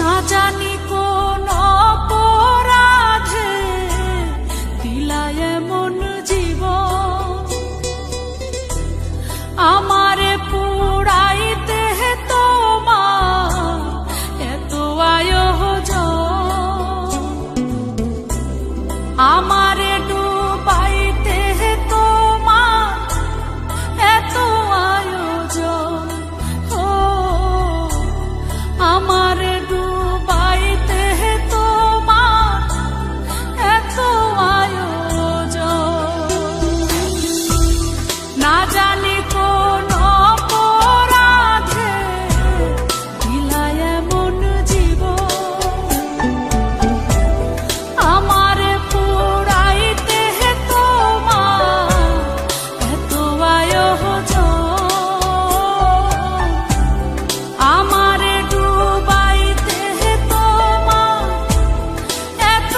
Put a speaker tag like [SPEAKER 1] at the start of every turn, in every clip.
[SPEAKER 1] না জানি কোন অপরাধে দিলায় এমন জীবন, আমারে পুরাইতে তোমার এত আয়োজন, আমারে ডুবাইতে তোমার এত আয়োজন, ও আমারে ডুবাইতে তোমার এত আয়োজন। না জানি কোন অপরাধে দিলায় এমন জীবন, আমারে পুরাইতে তোমার এত আয়োজন, আমারে ডুবাইতে তোমার এত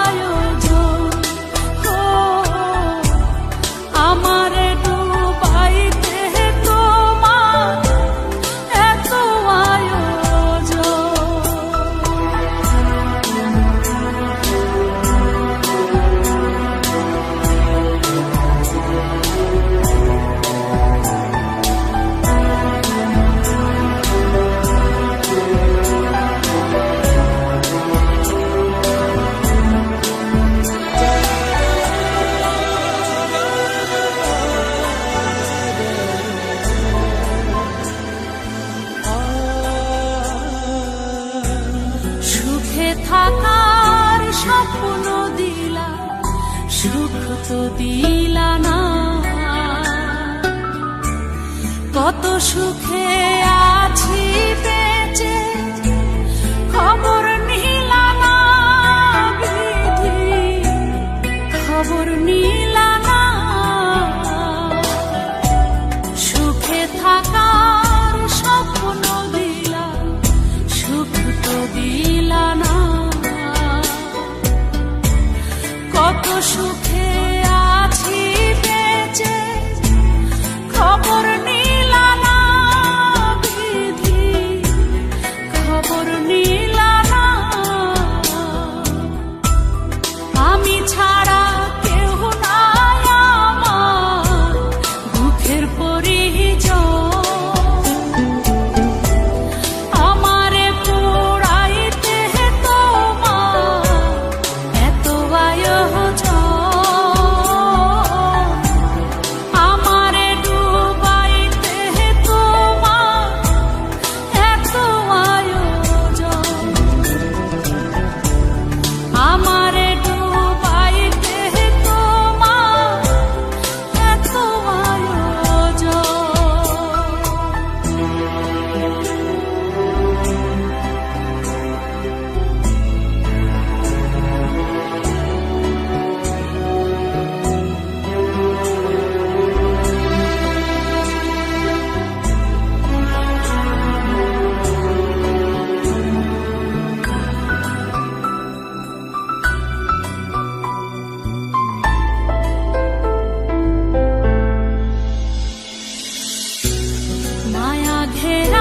[SPEAKER 1] আয়োজন, ও আমারে ডুবাইতে তোমার এত আয়োজন। সুখে থাকার স্বপ্ন দিলা, সুখ তো দিলা না, কত সুখে আছি বেঁচে খবর নিলা না, বিধি খবর নিলা না। সুখে থাকার স্বপ্ন দিলা, সুখ তো দিলা না, কত সুখে আছি বেঁচে খবর নিলা না, বিধি খবর নিলা না। আমি ছাড়া কেউ নাই আমার দুঃখের পরিজন, আমারে পুরাইতে তোমার এত আয়োজন, আমারে ডুবাইতে তোমার এত আয়োজন, আমারে ডুবাইতে তোমার এত আয়োজন। মায়া ঘেরা